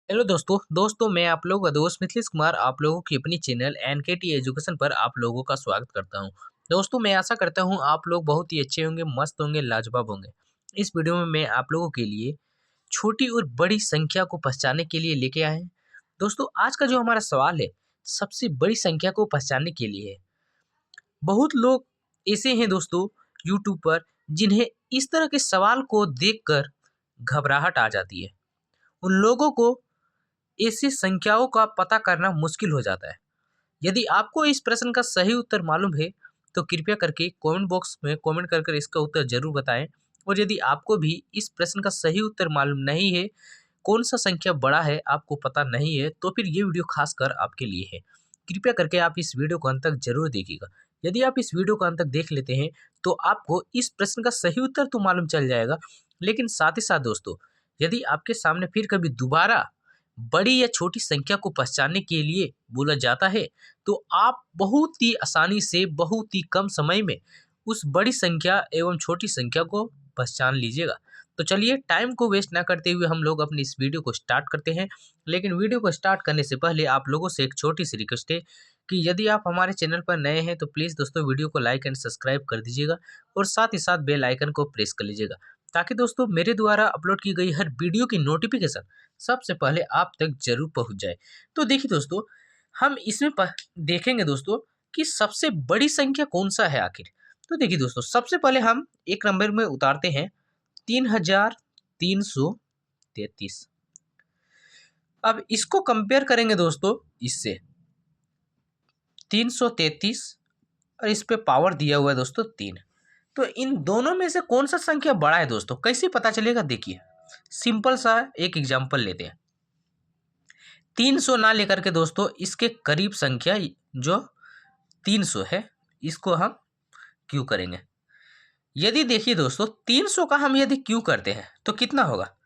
Hello दोस्तों मैं आप लोगों का दोस्त मिथिलेश कुमार आप लोगों की अपनी चैनल एनकेटी एजुकेशन पर आप लोगों का स्वागत करता हूं। दोस्तों मैं आशा करता हूं आप लोग बहुत ही अच्छे होंगे, मस्त होंगे, लाजवाब होंगे। इस वीडियो में मैं आप लोगों के लिए छोटी और बड़ी संख्या को पहचानने के लिए लेके आए हैं। दोस्तों आज का जो हमारा सवाल है, सबसे बड़ी संख्या को पहचानने के लिए है। बहुत लोग ऐसे हैं दोस्तों यूट्यूब पर, जिन्हें इस तरह के सवाल को देखकर घबराहट आ जाती है। उन लोगों को ऐसी संख्याओं का पता करना मुश्किल हो जाता है। यदि आपको इस प्रश्न का सही उत्तर मालूम है, तो कृपया करके कमेंट बॉक्स में कमेंट कर इसका उत्तर ज़रूर बताएँ। और यदि आपको भी इस प्रश्न का सही उत्तर मालूम नहीं है, कौन-सा संख्या बड़ा है, आपको पता नहीं है, तो फिर ये वीडियो खासकर आपके लिए है। कृपया करके आप इस वीडियो को अंत तक ज़रूर देखिएगा। यदि आप इस वीडियो को अंत तक देख लेते हैं, तो आपको इस प्रश्न का सही उत्तर तो मालूम चल जाएगा, लेकिन साथ ही साथ दोस्तों, यदि आपके सामने फिर कभी दोबारा बड़ी या छोटी संख्या को पहचानने के लिए बोला जाता है, तो आप बहुत ही आसानी से, बहुत ही कम समय में उस बड़ी संख्या एवं छोटी संख्या को पहचान लीजिएगा। तो चलिए टाइम को वेस्ट ना करते हुए हम लोग अपनी इस वीडियो को स्टार्ट करते हैं। लेकिन वीडियो को स्टार्ट करने से पहले आप लोगों से एक छोटी-सी रिक्वेस्ट है कि यदि आप हमारे चैनल पर नए हैं, तो प्लीज़ दोस्तों वीडियो को लाइक एंड सब्सक्राइब कर दीजिएगा और साथ ही साथ बेल आइकन को प्रेस कर लीजिएगा, ताकि दोस्तों मेरे द्वारा अपलोड की गई हर वीडियो की नोटिफ़िकेशन सबसे पहले आप तक ज़रूर पहुँच जाए। तो देखिए दोस्तों, हम इसमें देखेंगे दोस्तों कि सबसे बड़ी संख्या कौन-सा है आखिर? तो देखिए दोस्तों, सबसे पहले हम एक नंबर में उतारते हैं 3333। अब इसको कंपेयर करेंगे दोस्तों इससे 333 और इस पे पावर दिया हुआ है दोस्तों 3। तो इन दोनों में से कौन-सा संख्या बड़ा है दोस्तों? कैसे पता चलेगा देखिए, सिंपल सा एक एग्ज़ाम्पल लेते हैं। 300 ना लेकर के दोस्तों इसके करीब संख्या जो 300 है, इसको हम क्यू करेंगे। यदि देखिए दोस्तों 300 का हम यदि क्यू करते हैं तो कितना होगा?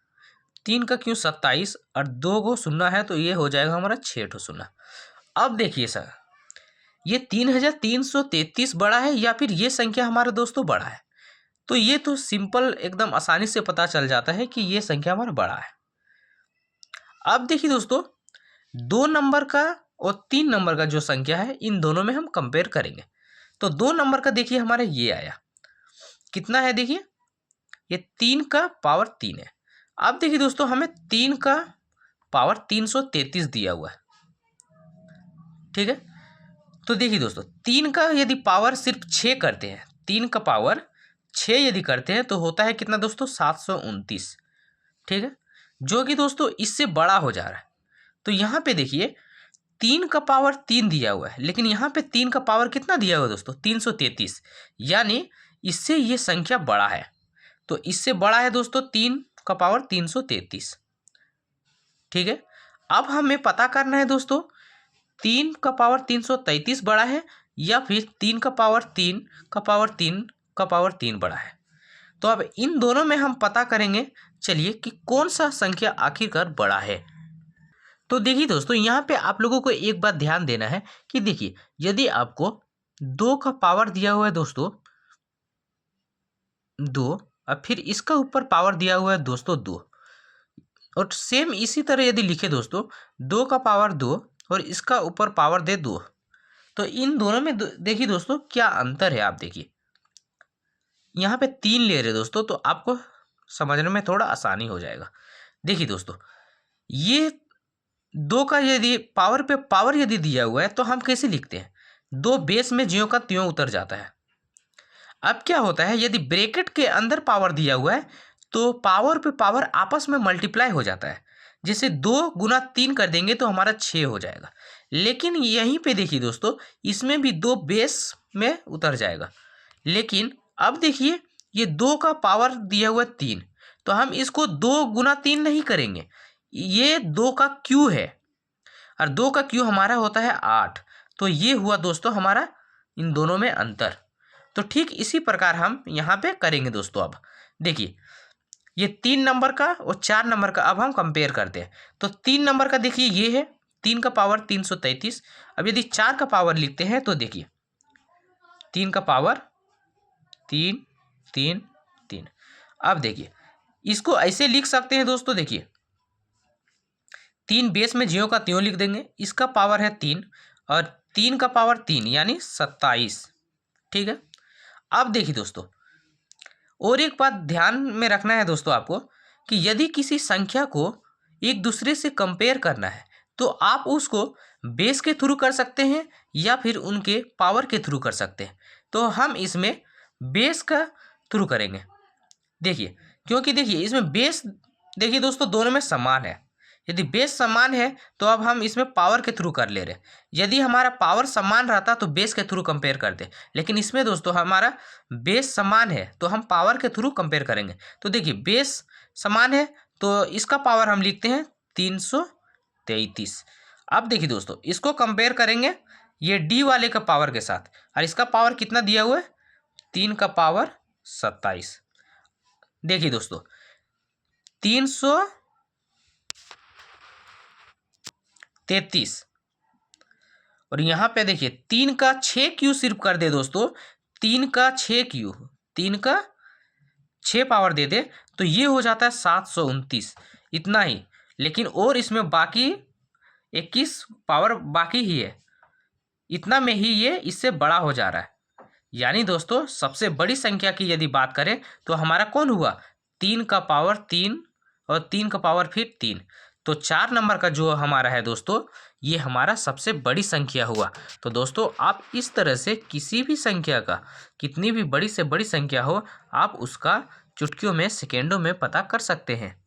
3 का क्यू 27 और 2 गो शून्य है, तो ये हो जाएगा हमारा 6 ठो शून्य। अब देखिए सर, ये 3333 बड़ा है या फिर ये संख्या हमारा दोस्तों बड़ा है? तो ये तो सिंपल एकदम आसानी से पता चल जाता है कि ये संख्या हमारा बड़ा है। अब देखिए दोस्तों, 2 नंबर का और 3 नंबर का जो संख्या है, इन दोनों में हम कंपेयर करेंगे। तो 2 नंबर का देखिए हमारा ये आया, कितना है देखिए, ये 3 का पावर 3 है। अब देखिए दोस्तों, हमें 3 का पावर 333 दिया हुआ है, ठीक है। तो देखिए दोस्तों, 3 का यदि पावर सिर्फ 6 करते हैं, 3 का पावर 6 यदि करते हैं तो होता है कितना दोस्तों, 729, ठीक है, जो कि दोस्तों इससे बड़ा हो जा रहा है। तो यहाँ पे देखिए 3 का पावर 3 दिया हुआ है, लेकिन यहाँ पे 3 का पावर कितना दिया हुआ है दोस्तों, 333, यानी इससे ये संख्या बड़ा है। तो इससे बड़ा है दोस्तों 3 का पावर 333, ठीक है। अब हमें पता करना है दोस्तों, 3 का पावर 333 बड़ा है या फिर 3 का पावर 3 का पावर 3 का पावर 3 बड़ा है। तो अब इन दोनों में हम पता करेंगे, चलिए, कि कौन सा संख्या आखिरकार बड़ा है। तो देखिए दोस्तों, यहाँ पे आप लोगों को एक बात ध्यान देना है कि देखिए, यदि आपको 2 का पावर दिया हुआ है दोस्तों 2, और फिर इसका ऊपर पावर दिया हुआ है दोस्तों 2, और सेम इसी तरह यदि लिखे दोस्तों 2 का पावर 2 और इसका ऊपर पावर दे 2, तो इन दोनों में देखिए दोस्तों क्या अंतर है। आप देखिए, यहाँ पे 3 ले रहे दोस्तों, तो आपको समझने में थोड़ा आसानी हो जाएगा। देखिए दोस्तों, ये 2 का यदि पावर पे पावर यदि दिया हुआ है, तो हम कैसे लिखते हैं, 2 बेस में ज्यों का त्यों उतर जाता है। अब क्या होता है, यदि ब्रैकेट के अंदर पावर दिया हुआ है, तो पावर पे पावर आपस में मल्टीप्लाई हो जाता है। जैसे 2 गुना 3 कर देंगे तो हमारा 6 हो जाएगा। लेकिन यहीं पे देखिए दोस्तों, इसमें भी 2 बेस में उतर जाएगा। लेकिन अब देखिए, ये 2 का पावर दिया हुआ है 3, तो हम इसको 2 गुना 3 नहीं करेंगे, ये 2 का क्यू है, और 2 का क्यू हमारा होता है 8। तो ये हुआ दोस्तों हमारा इन दोनों में अंतर। तो ठीक इसी प्रकार हम यहाँ पे करेंगे दोस्तों। अब देखिए, ये 3 नंबर का और 4 नंबर का अब हम कंपेयर करते हैं। तो 3 नंबर का देखिए ये है, 3 का पावर 333। अब यदि 4 का पावर लिखते हैं तो देखिए 3 का पावर 3 3 3। अब देखिए, इसको ऐसे लिख सकते हैं दोस्तों, देखिए 3 बेस में ज्यों का त्यों लिख देंगे। इसका पावर है 3 और 3 का पावर 3 यानी 27। ठीक है। अब देखिए दोस्तों, और एक बात ध्यान में रखना है दोस्तों आपको कि यदि किसी संख्या को एक दूसरे से कंपेयर करना है तो आप उसको बेस के थ्रू कर सकते हैं या फिर उनके पावर के थ्रू कर सकते हैं। तो हम इसमें बेस का थ्रू करेंगे। देखिए, क्योंकि देखिए इसमें बेस, देखिए दोस्तों दोनों में समान है। यदि बेस समान है तो अब हम इसमें पावर के थ्रू कर ले रहे हैं। यदि हमारा पावर समान रहता तो बेस के थ्रू कंपेयर करते, लेकिन इसमें दोस्तों हमारा बेस समान है तो हम पावर के थ्रू कंपेयर करेंगे। तो देखिए बेस समान है तो इसका पावर हम लिखते हैं 333। अब देखिए दोस्तों, इसको कंपेयर करेंगे ये डी वाले का पावर के साथ, और इसका पावर कितना दिया हुआ है, 3 का पावर 27। देखिए दोस्तों 333 और यहाँ पे देखिए 3 का 6 क्यू सिर्फ कर दे दोस्तों, 3 का 6 क्यू, 3 का 6 पावर दे दे तो ये हो जाता है 729, इतना ही। लेकिन और इसमें बाकी 21 पावर बाकी ही है, इतना में ही ये इससे बड़ा हो जा रहा है। यानी दोस्तों सबसे बड़ी संख्या की यदि बात करें तो हमारा कौन हुआ, 3 का पावर 3 और 3 का पावर फिर 3। तो 4 नंबर का जो हमारा है दोस्तों, ये हमारा सबसे बड़ी संख्या हुआ। तो दोस्तों आप इस तरह से किसी भी संख्या का, कितनी भी बड़ी से बड़ी संख्या हो, आप उसका चुटकियों में, सेकेंडों में पता कर सकते हैं।